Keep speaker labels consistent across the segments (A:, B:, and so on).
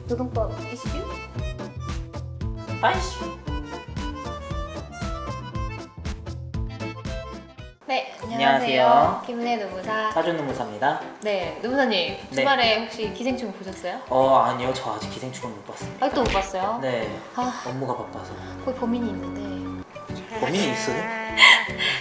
A: 노동법 이슈?
B: 아이씨.
A: 네,
B: 안녕하세요.
A: 안녕하세요. 김은혜 노무사.
B: 사준 노무사입니다.
A: 네, 노무사님 주말에 혹시 기생충 보셨어요?
B: 아니요. 저 아직 기생충은 못 봤습니다.
A: 아직도 못 봤어요?
B: 네.
A: 아,
B: 업무가 바빠서.
A: 거기 범인이 있는데
B: 고민이 있어요?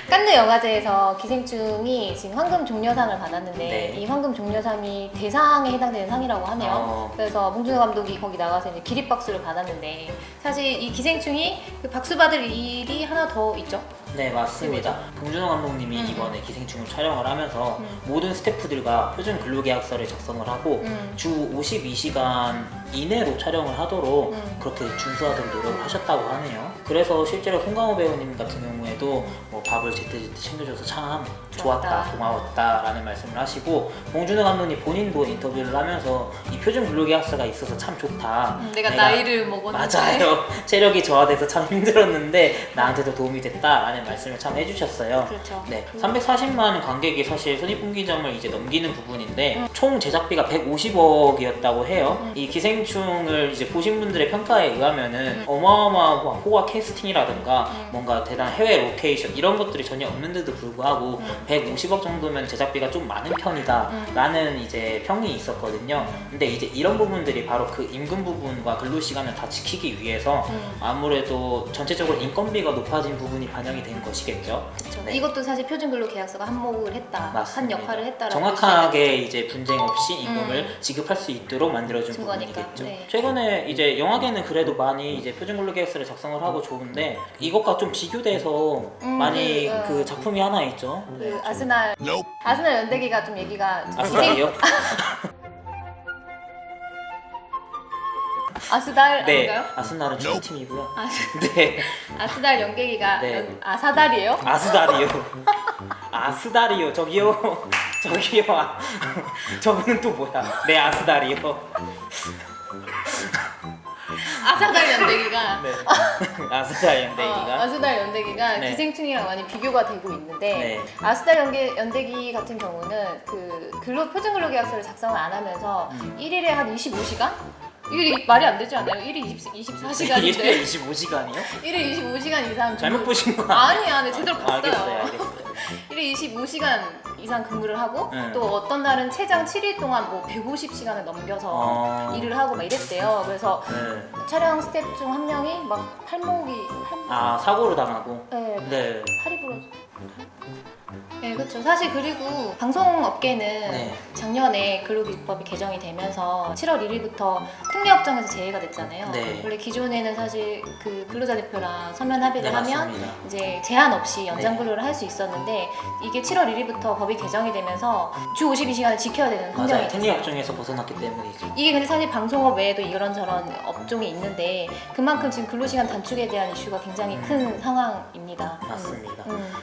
A: 칸느 영화제에서 기생충이 지금 황금 종려상을 받았는데
B: 네.
A: 이 황금 종려상이 대상에 해당되는 상이라고 하네요. 그래서 봉준호 감독이 거기 나가서 이제 기립박수를 받았는데 사실 이 기생충이 그 박수 받을 일이 하나 더 있죠.
B: 네, 맞습니다. 봉준호 감독님이 이번에 기생충을 촬영을 하면서 모든 스태프들과 표준 근로계약서를 작성을 하고 주 52시간 이내로 촬영을 하도록 그렇게 준수하도록 노력을 하셨다고 하네요. 그래서 실제로 송강호 배우님 같은 경우에도 뭐 밥을 제때제때 챙겨줘서 참 좋았다, 고마웠다 라는 말씀을 하시고, 봉준호 감독님 본인도 인터뷰를 하면서 이 표준 근로계약서가 있어서 참 좋다.
A: 내가 나이를 먹었는데
B: 맞아요. 체력이 저하돼서 참 힘들었는데 나한테도 도움이 됐다라는 말씀을 참 해주셨어요.
A: 그렇죠.
B: 네, 340만 관객이 사실 손익분기점을 이제 넘기는 부분인데 총 제작비가 150억이었다고 해요. 이 기생충을 이제 보신 분들의 평가에 의하면은 어마어마한 호화 캐스팅이라든가 뭔가 대단한 해외 로케이션 이런 것들이 전혀 없는데도 불구하고 150억 정도면 제작비가 좀 많은 편이다라는 이제 평이 있었거든요. 근데 이제 이런 부분들이 바로 그 임금 부분과 근로 시간을 다 지키기 위해서 아무래도 전체적으로 인건비가 높아진 부분이 반영이 된 것이겠죠.
A: 그렇죠.
B: 네.
A: 이것도 사실 표준근로계약서가 한몫을 했다,
B: 맞습니다.
A: 한 역할을 했다라고
B: 정확하게 이제 분쟁 없이 임금을 지급할 수 있도록 만들어준
A: 증거니까.
B: 부분이겠죠.
A: 네.
B: 최근에 이제 영화계는 그래도 많이 이제 표준근로계약서를 작성을 하고 좋은데 이것과 좀 비교돼서 많이 그 작품이 하나 있죠.
A: 그 아스날 연대기가 좀 얘기가
B: 아스날이요?
A: 아스달
B: 네,
A: 아닌가요?
B: 아스날은 축구팀이고요.
A: 아스,
B: 네,
A: 아스달 연계기가
B: 네.
A: 아사달이에요?
B: 아스달이요. 아스달이요. 저기요. 저분은 또 뭐야? 네, 아스달이요.
A: 아사달 연대기가
B: 네. 아스달 연대기가.
A: 아스달 연대기가
B: 네.
A: 기생충이랑 많이 비교가 되고 있는데
B: 네.
A: 아스달 연대기 같은 경우는 그 표준근로계약서를 작성을 안 하면서 1일에 한 25시간? 이게 말이 안 되지 않아요? 1일 24시간인데
B: 1일에 25시간이요?
A: 1일 25시간 이상
B: 잘못 보신 거
A: 아니야, 네, 제대로 봤어요.
B: 알겠어요.
A: 1일 25시간 이상 근무를 하고
B: 네.
A: 또 어떤 날은 최장 7일 동안 뭐 150시간을 넘겨서 일을 하고 막 이랬대요. 그래서
B: 네.
A: 촬영 스태프 중 한 명이 막 팔목
B: 사고로 당하고.
A: 네,
B: 네.
A: 팔이 부러져. 네, 그렇죠. 사실 그리고 방송업계는
B: 네.
A: 작년에 근로기준법이 개정이 되면서 7월 1일부터 특례업종에서 제외가 됐잖아요.
B: 네.
A: 원래 기존에는 사실 그 근로자 대표랑 서면 합의를
B: 네,
A: 하면
B: 맞습니다.
A: 이제 제한 없이 연장
B: 네.
A: 근로를 할 수 있었는데 이게 7월 1일부터 법이 개정이 되면서 주 52시간을 지켜야 되는 환경이
B: 맞아요.
A: 됐어요.
B: 특례업종에서 벗어났기 때문이죠.
A: 이게 근데 사실 방송업 외에도 이런저런 업종이 있는데 그만큼 지금 근로시간 단축에 대한 이슈가 굉장히 큰 상황입니다.
B: 맞습니다.
A: 음.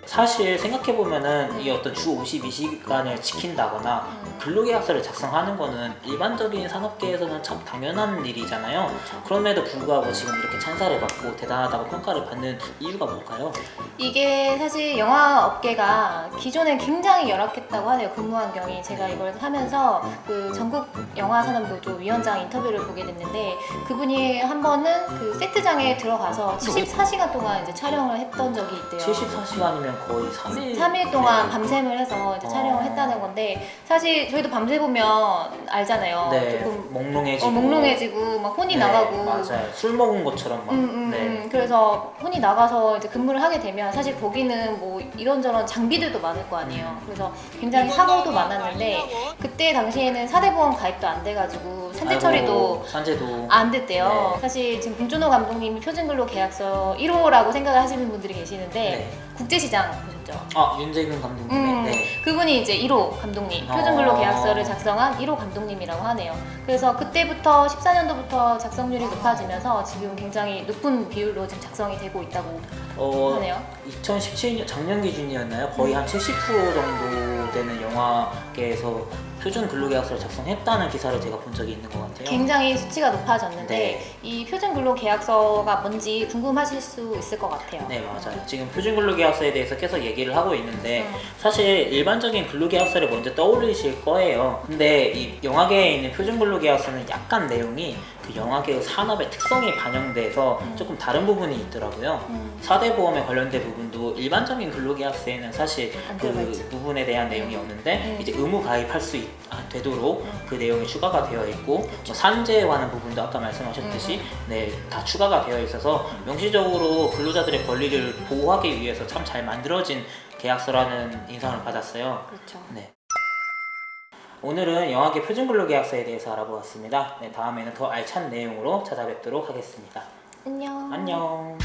B: 사실 생각해보면은 이 어떤 주 52시간을 지킨다거나 근로계약서를 작성하는 거는 일반적인 산업계에서는 참 당연한 일이잖아요.
A: 그렇죠.
B: 그럼에도 불구하고 지금 이렇게 찬사를 받고 대단하다고 평가를 받는 이유가 뭘까요?
A: 이게 사실 영화 업계가 기존에 굉장히 열악했다고 하네요. 근무 환경이. 제가 이걸 하면서 그 전국 영화산업노조 위원장 인터뷰를 보게 됐는데 그분이 한 번은 그 세트장에 들어가서 74시간 동안 이제 촬영을 했던 적이 있대요.
B: 74시간이면 거의 3일?
A: 동안 밤샘을 해서 이제 촬영을 했다는 건데 사실 저희도 밤새 보면 알잖아요.
B: 네,
A: 조금
B: 몽롱해지고.
A: 몽롱해지고 막 혼이
B: 네,
A: 나가고.
B: 맞아요. 술 먹은 것처럼 막. 네.
A: 그래서 혼이 나가서 이제 근무를 하게 되면 사실 거기는 뭐 이런저런 장비들도 많을 거 아니에요. 그래서 굉장히 사고도 많았는데 그때 당시에는 사대보험 가입도 안 돼가지고 산재 처리도
B: 아이고, 산재도
A: 안 됐대요.
B: 네.
A: 사실 지금 봉준호 감독님이 표준근로계약서 1호라고 생각을 하시는 분들이 계시는데
B: 네.
A: 국제시장 보셨죠?
B: 윤재균 감독님의 네.
A: 그분이 이제 1호 감독님, 표준근로계약서를 작성한 1호 감독님이라고 하네요. 그래서 그때부터 14년도부터 작성률이 높아지면서 지금 굉장히 높은 비율로 지금 작성이 되고 있다고 하네요.
B: 2017년 작년 기준이었나요? 거의 한 70% 정도 되는 영화계에서 표준 근로계약서를 작성했다는 기사를 제가 본 적이 있는 것 같아요.
A: 굉장히 수치가 높아졌는데
B: 네.
A: 이 표준 근로 계약서가 뭔지 궁금하실 수 있을 것 같아요.
B: 네, 맞아요. 지금 표준 근로계약서에 대해서 계속 얘기를 하고 있는데
A: 음.
B: 사실 일반적인 근로계약서를 먼저 떠올리실 거예요. 근데 이 영화계에 있는 표준 근로계약서는 약간 내용이 그 영화계의 산업의 특성이 반영돼서 조금 다른 부분이 있더라고요. 4대 보험에 관련된 부분도 일반적인 근로계약서에는 사실
A: 안 들어가
B: 그
A: 있지.
B: 부분에 대한 내용이 없는데 이제 의무 가입할 수 되도록 그 내용이 추가가 되어 있고 뭐 산재하는 부분도 아까 말씀하셨듯이 네, 다 추가가 되어 있어서 명시적으로 근로자들의 권리를 보호하기 위해서 참 잘 만들어진 계약서라는 인상을 받았어요.
A: 그렇죠.
B: 네. 오늘은 영화계 표준근로계약서에 대해서 알아보았습니다. 네, 다음에는 더 알찬 내용으로 찾아뵙도록 하겠습니다.
A: 안녕.
B: 안녕.